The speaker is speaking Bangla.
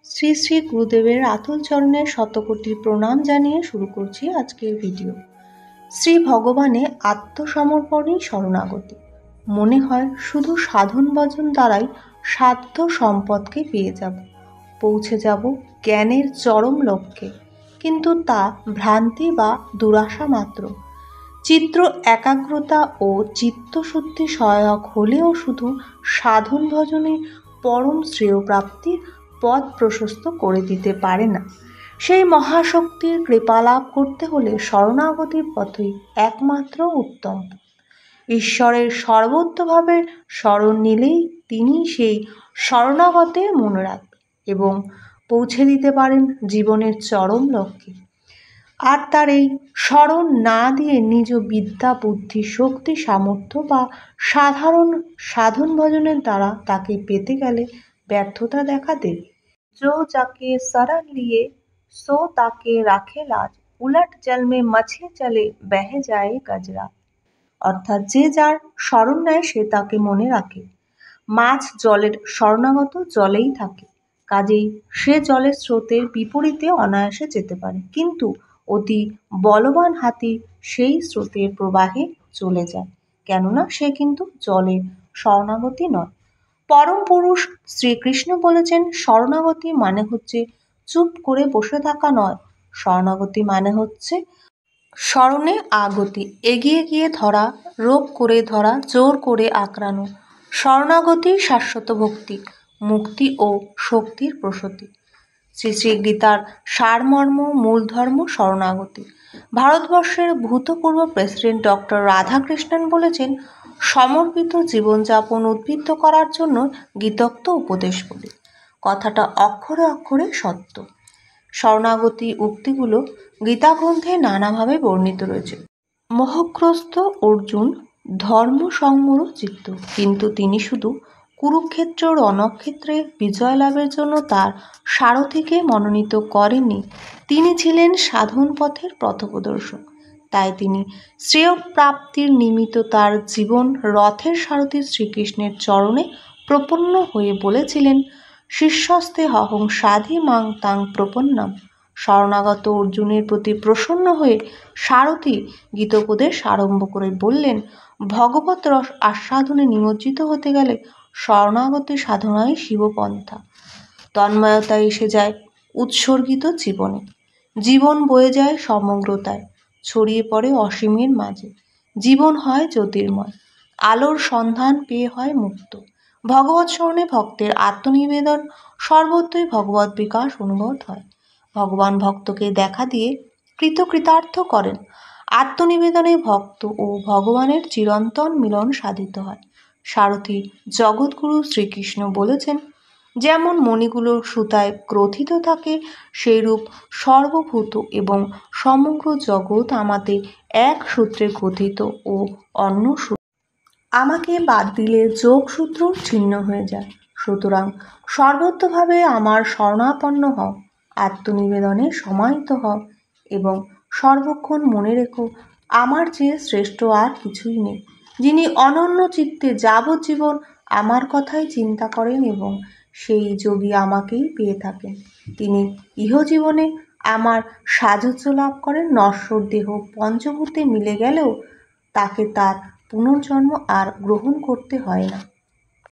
শ্রী শ্রী গুরুদেবের আতুল চরণে শতকোটি প্রণাম জানিয়ে শুরু করছি আজকের ভিডিও। শ্রী ভগবানে আত্মসমর্পণই শরণাগতি। মনে হয় শুধু সাধন ভজন দ্বারাই সাধ্য সম্পদকে পেয়ে যাব, পৌঁছে যাব জ্ঞানের চরম লক্ষ্যে, কিন্তু তা ভ্রান্তি বা দুরাশা মাত্র। চিত্র একাগ্রতা ও চিত্তশুদ্ধি সহায়ক হলেও শুধু সাধন ভজনে পরম শ্রেয় প্রাপ্তির পথ প্রশস্ত করে দিতে পারে না। সেই মহাশক্তির কৃপা লাভ করতে হলে শরণাগতির পথই একমাত্র উত্তম। ঈশ্বরের সর্বত্রভাবে শরণ নিলেই তিনি সেই শরণাগতের মনে রাখবেন এবং পৌঁছে দিতে পারেন জীবনের চরম লক্ষ্যে। আর তার এই স্মরণ না দিয়ে নিজ বিদ্যা, বুদ্ধি, শক্তি, সামর্থ্য বা সাধারণ সাধন ভজনের দ্বারা তাকে পেতে গেলে ব্যর্থতা দেখা দেবে। जो जाके शरण लिए सो ताके রাখে লাজ, উলট জল মে মছলি চলে বহ যায় গজরা। অর্থাৎ যে যার শরণ নেয় সে তাকে মনে রাখে। মাছ জলের শরণাগত জলেই থাকে, কাজেই সে জলের স্রোতের বিপরীতে অনায়াসে যেতে পারে, কিন্তু অতি বলবান হাতি সেই স্রোতের প্রবাহে চলে যায়, কেননা সে কিন্তু জলের শরণাগতি নয়। পরম পুরুষ শ্রীকৃষ্ণ বলেছেন, শরণাগতি মানে হচ্ছে চুপ করে বসে থাকা নয়, শরণাগতি মানে হচ্ছে স্মরণে আগতি, এগিয়ে গিয়ে ধরা, রোগ করে ধরা, জোর করে আঁকড়ানো। শরণাগতি শাশ্বত ভক্তি, মুক্তি ও শক্তির প্রসূতি। শ্রী শ্রী গীতার সারমর্ম, মূল ধর্ম শরণাগতি। ভারতবর্ষের ভূতপূর্ব প্রেসিডেন্ট ডক্টর রাধাকৃষ্ণন বলেছেন, সমর্পিত জীবনযাপন উদ্বুদ্ধ করার জন্য গীতোক্ত উপদেশ বলি। কথাটা অক্ষরে অক্ষরে সত্য। শরণাগতি উক্তিগুলো গীতা গ্রন্থে নানাভাবে বর্ণিত রয়েছে। মোহগ্রস্ত অর্জুন ধর্ম সংবর চিত্ত, কিন্তু তিনি শুধু কুরুক্ষেত্র রণক্ষেত্রে বিজয় লাভের জন্য তার সারথিকে মনোনীত করেননি, তিনি ছিলেন সাধন পথের পথপ্রদর্শক। তাই তিনি শ্রেয় প্রাপ্তির নিমিত্ত তার জীবন রথের সারথি শ্রীকৃষ্ণের চরণে প্রপন্ন হয়ে বলেছিলেন, শিষ্যস্তে হহং সাধি মাং তাং প্রপন্নম। শরণাগত অর্জুনের প্রতি প্রসন্ন হয়ে সারথি গীতোপদেশ আরম্ভ করে বললেন, ভগবত রস আস্বাদনে নিমজ্জিত হতে গেলে শরণাগতি সাধনাই শিবপন্থা। তন্ময়তা এসে যায় উৎসর্গিত জীবনে, জীবন বয়ে যায় সমগ্রতায়, ছড়িয়ে পড়ে অসীমের মাঝে, জীবন হয় জ্যোতির্ময়, আলোর সন্ধান পেয়ে হয় মুক্ত। ভগবৎ স্মরণে ভক্তের আত্মনিবেদন, সর্বত্রই ভগবৎ বিকাশ অনুভূত হয়। ভগবান ভক্তকে দেখা দিয়ে কৃতকৃতার্থ করেন। আত্মনিবেদনে ভক্ত ও ভগবানের চিরন্তন মিলন সাধিত হয়। সারথি জগৎগুরু শ্রীকৃষ্ণ বলেছেন, যেমন মণিগুলো সুতায় গ্রথিত থাকে, সেইরূপ সর্বভূত এবং সমগ্র জগৎ আমাতে এক সূত্রে গ্রথিত ও অন্য সূত্র আমাকে বাদ দিলে যোগসূত্র ছিন্ন হয়ে যায়। সুতরাং সর্বত্রভাবে আমার শরণাপন্ন হও, আত্মনিবেদনে সমাহিত হও এবং সর্বক্ষণ মনে রেখো, আমার চেয়ে শ্রেষ্ঠ আর কিছুই নেই, যিনি অনন্য চিত্তে যাবজ্জীবন আমার কথাই চিন্তা করেন এবং সেই যোগী আমাকেই পেয়ে থাকেন। তিনি ইহজীবনে আমার সাযুজ্য লাভ করেন। নশ্বর দেহ পঞ্চভূতে মিলে গেলেও তাকে তার পুনর্জন্ম আর গ্রহণ করতে হয় না।